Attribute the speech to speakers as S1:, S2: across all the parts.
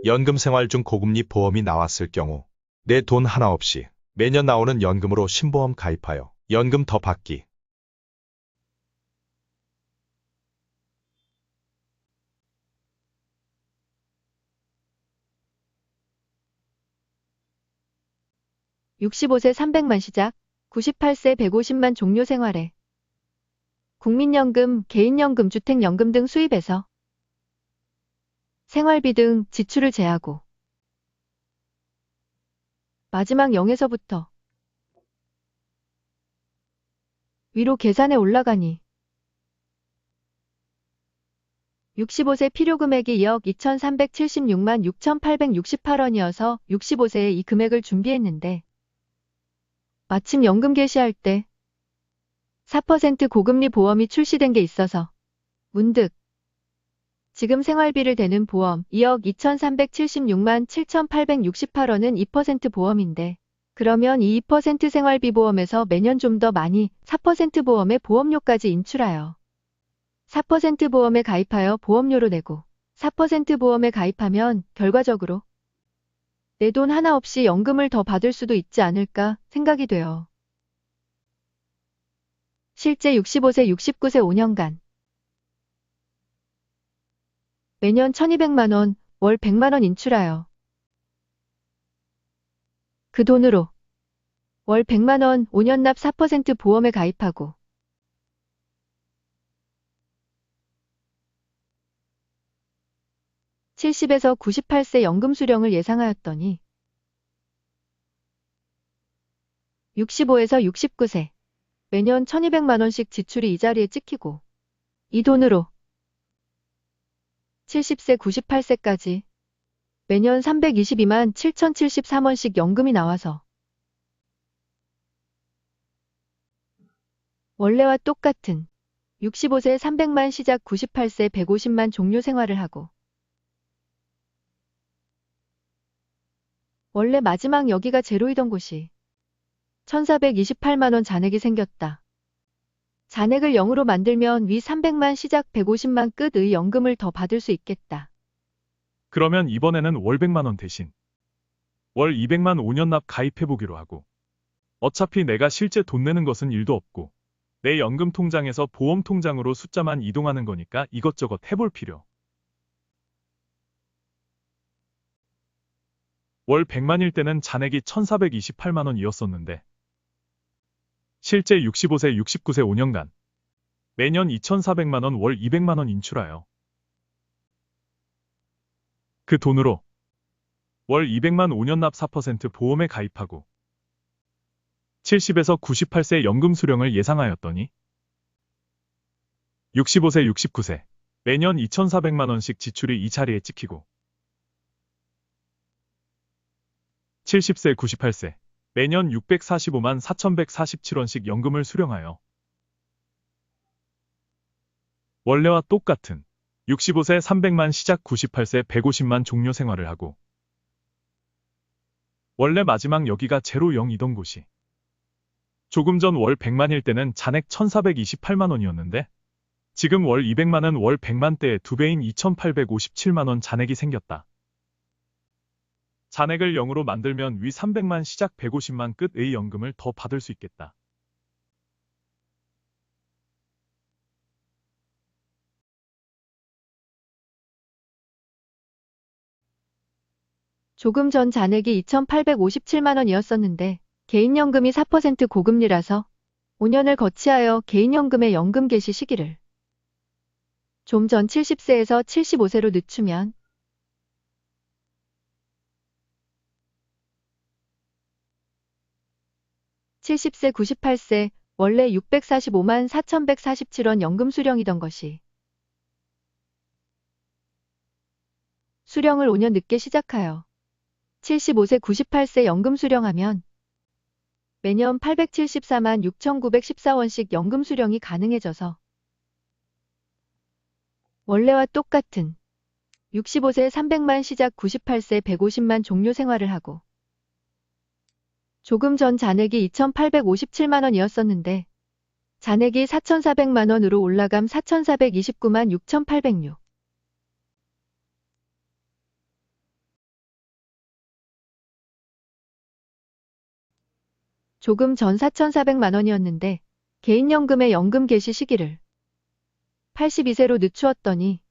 S1: 연금생활 중 고금리 보험이 나왔을 경우 내 돈 하나 없이 매년 나오는 연금으로 신보험 가입하여 연금 더 받기.
S2: 65세 300만 시작, 98세 150만 종료 생활에 국민연금, 개인연금, 주택연금 등 수입에서 생활비 등 지출을 제하고 마지막 0에서부터 위로 계산해 올라가니 65세 필요금액이 2억 2,376만 6,868원이어서 65세에 이 금액을 준비했는데 마침 연금 개시할 때 4% 고금리 보험이 출시된 게 있어서 문득 지금 생활비를 대는 보험 2억 2,376만 7,868원은 2% 보험인데 그러면 이 2% 생활비 보험에서 매년 좀 더 많이 4% 보험에 보험료까지 인출하여 4% 보험에 가입하여 보험료로 내고 4% 보험에 가입하면 결과적으로 내 돈 하나 없이 연금을 더 받을 수도 있지 않을까 생각이 돼요. 실제 65세, 69세 5년간 매년 1,200만 원, 월 100만 원 인출하여 그 돈으로 월 100만 원 5년 납 4% 보험에 가입하고 70에서 98세 연금 수령을 예상하였더니 65에서 69세 매년 1,200만 원씩 지출이 이 자리에 찍히고 이 돈으로 70세, 98세까지 매년 322만 7,073원씩 연금이 나와서 원래와 똑같은 65세 300만 시작 98세 150만 종료 생활을 하고 원래 마지막 여기가 제로이던 곳이 1,428만 원 잔액이 생겼다. 잔액을 0으로 만들면 위 300만 시작 150만 끝의 연금을 더 받을 수 있겠다.
S3: 그러면 이번에는 월 100만 원 대신 월 200만 5년 납 가입해보기로 하고 어차피 내가 실제 돈 내는 것은 1도 없고 내 연금 통장에서 보험 통장으로 숫자만 이동하는 거니까 이것저것 해볼 필요. 월 100만일 때는 잔액이 1,428만 원이었었는데 실제 65세, 69세 5년간 매년 2,400만 원, 월 200만 원 인출하여 그 돈으로 월 200만 5년 납 4% 보험에 가입하고 70에서 98세 연금 수령을 예상하였더니 65세, 69세 매년 2,400만 원씩 지출이 이 자리에 찍히고 70세, 98세 매년 645만 4,147원씩 연금을 수령하여 원래와 똑같은 65세 300만 시작 98세 150만 종료 생활을 하고 원래 마지막 여기가 제로 0이던 곳이 조금 전 월 100만일 때는 잔액 1,428만 원이었는데 지금 월 200만은 월 100만 대의 2배인 2,857만 원 잔액이 생겼다. 잔액을 0으로 만들면 위 300만 시작 150만 끝의 연금을 더 받을 수 있겠다.
S2: 조금 전 잔액이 2,857만 원이었었는데 개인연금이 4% 고금리라서 5년을 거치하여 개인연금의 연금 개시 시기를 좀 전 70세에서 75세로 늦추면 70세, 98세 원래 645만 4,147원 연금 수령이던 것이 수령을 5년 늦게 시작하여 75세, 98세 연금 수령하면 매년 874만 6,914원씩 연금 수령이 가능해져서 원래와 똑같은 65세 300만 시작 98세 150만 종료 생활을 하고 조금 전 잔액이 2,857만 원이었었는데 잔액이 4,400만 원으로 올라감 4,429만 6,806 조금 전 4,400만 원이었는데 개인연금의 연금 개시 시기를 82세로 늦추었더니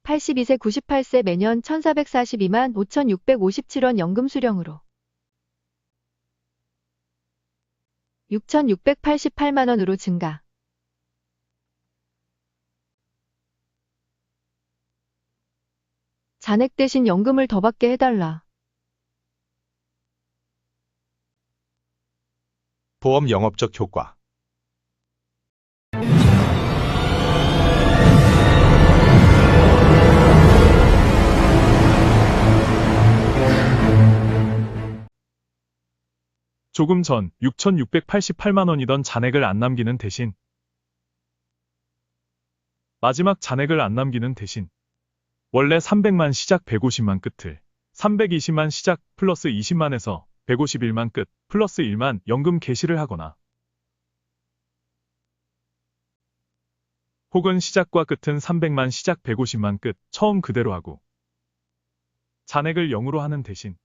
S2: 82세 98세 매년 1,442만 5,657원 연금 수령으로 6,688만 원으로 증가. 잔액 대신 연금을 더 받게 해달라.
S1: 보험 영업적 효과.
S3: 조금 전 6,688만 원이던 잔액을 안 남기는 대신 마지막 잔액을 안 남기는 대신 원래 300만 시작 150만 끝을 320만 시작 플러스 20만에서 151만 끝 플러스 1만 연금 개시를 하거나 혹은 시작과 끝은 300만 시작 150만 끝 처음 그대로 하고 잔액을 0으로 하는 대신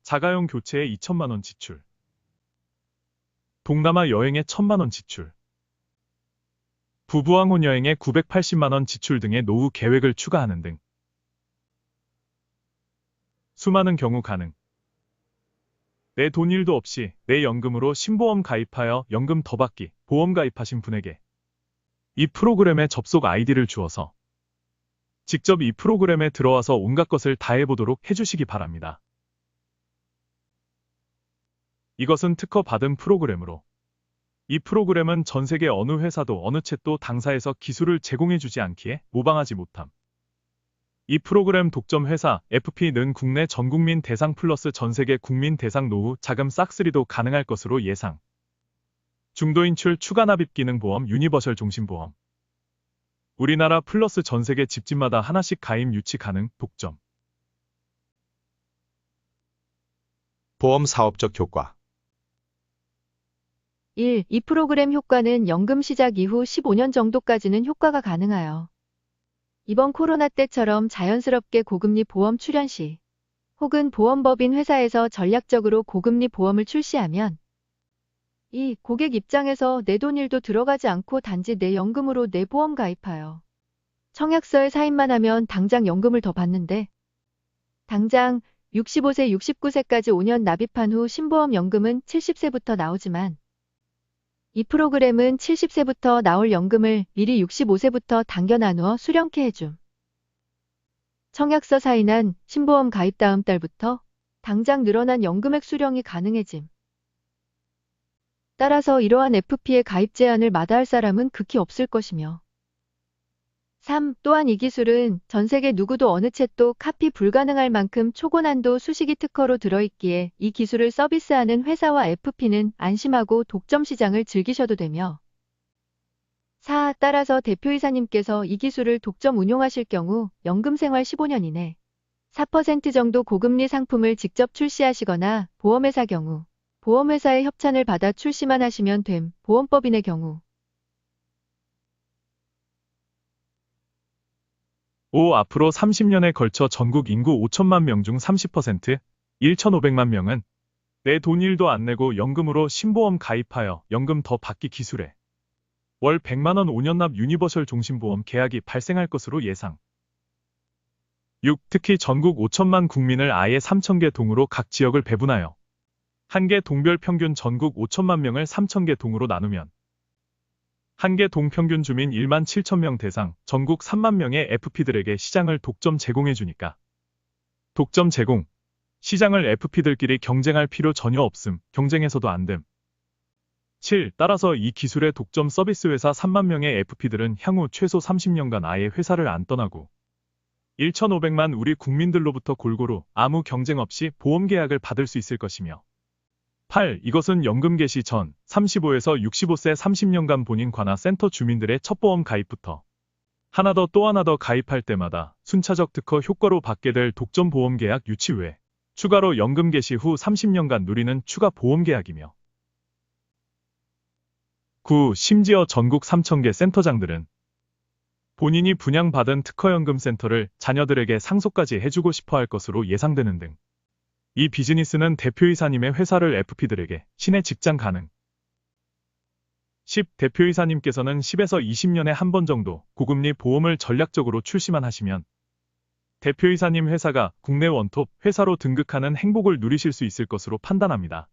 S3: 자가용 교체에 2천만 원 지출, 동남아 여행에 1,000만 원 지출, 부부왕혼 여행에 980만 원 지출 등의 노후 계획을 추가하는 등 수많은 경우 가능. 내 돈 1도 없이 내 연금으로 신보험 가입하여 연금 더 받기 보험 가입하신 분에게 이 프로그램에 접속 아이디를 주어서 직접 이 프로그램에 들어와서 온갖 것을 다 해보도록 해주시기 바랍니다. 이것은 특허 받은 프로그램으로 이 프로그램은 전 세계 어느 회사도 어느 채도 당사에서 기술을 제공해주지 않기에 모방하지 못함. 이 프로그램 독점 회사 FP는 국내 전국민 대상 플러스 전 세계 국민 대상 노후 자금 싹쓸이도 가능할 것으로 예상. 중도 인출 추가 납입 기능 보험 유니버셜 종신보험. 우리나라 플러스 전 세계 집집마다 하나씩 가입 유치 가능 독점.
S1: 보험 사업적 효과.
S2: 1. 이 프로그램 효과는 연금 시작 이후 15년 정도까지는 효과가 가능하여 이번 코로나 때처럼 자연스럽게 고금리 보험 출연 시 혹은 보험법인 회사에서 전략적으로 고금리 보험을 출시하면 이 고객 입장에서 내 돈 1도 들어가지 않고 단지 내 연금으로 내 보험 가입하여 청약서에 사인만 하면 당장 연금을 더 받는데 당장 65세 69세까지 5년 납입한 후 신보험 연금은 70세부터 나오지만 이 프로그램은 70세부터 나올 연금을 미리 65세부터 당겨 나누어 수령케 해줌. 청약서 사인한 신보험 가입 다음 달부터 당장 늘어난 연금액 수령이 가능해짐. 따라서 이러한 FP의 가입 제한을 마다할 사람은 극히 없을 것이며 3. 또한 이 기술은 전 세계 누구도 어느 채도 카피 불가능할 만큼 초고난도 수식이 특허로 들어있기에 이 기술을 서비스하는 회사와 FP는 안심하고 독점 시장을 즐기셔도 되며 4. 따라서 대표이사님께서 이 기술을 독점 운용하실 경우 연금생활 15년 이내 4% 정도 고금리 상품을 직접 출시하시거나 보험회사 경우 보험회사의 협찬을 받아 출시만 하시면 됨. 보험법인의 경우
S3: 5. 앞으로 30년에 걸쳐 전국 인구 5천만 명 중 30%, 1,500만 명은 내 돈 1도 안 내고 연금으로 신보험 가입하여 연금 더 받기 기술에 월 100만 원 5년 납 유니버셜 종신보험 계약이 발생할 것으로 예상. 6. 특히 전국 5천만 국민을 아예 3,000개 동으로 각 지역을 배분하여 한 개 동별 평균 전국 5천만 명을 3,000개 동으로 나누면 한 개 동 평균 주민 1만 7천 명 대상 전국 3만 명의 FP들에게 시장을 독점 제공해주니까. 독점 제공. 시장을 FP들끼리 경쟁할 필요 전혀 없음. 경쟁해서도 안 됨. 7. 따라서 이 기술의 독점 서비스 회사 3만 명의 FP들은 향후 최소 30년간 아예 회사를 안 떠나고 1,500만 우리 국민들로부터 골고루 아무 경쟁 없이 보험 계약을 받을 수 있을 것이며 8. 이것은 연금 개시 전 35에서 65세 30년간 본인 관하 센터 주민들의 첫 보험 가입부터 하나 더 또 하나 더 가입할 때마다 순차적 특허 효과로 받게 될 독점 보험 계약 유치 외 추가로 연금 개시 후 30년간 누리는 추가 보험 계약이며 9. 심지어 전국 3,000개 센터장들은 본인이 분양받은 특허연금 센터를 자녀들에게 상속까지 해주고 싶어 할 것으로 예상되는 등 이 비즈니스는 대표이사님의 회사를 FP들에게 신의 직장 가능. 10. 대표이사님께서는 10에서 20년에 한 번 정도 고금리 보험을 전략적으로 출시만 하시면 대표이사님 회사가 국내 원톱 회사로 등극하는 행복을 누리실 수 있을 것으로 판단합니다.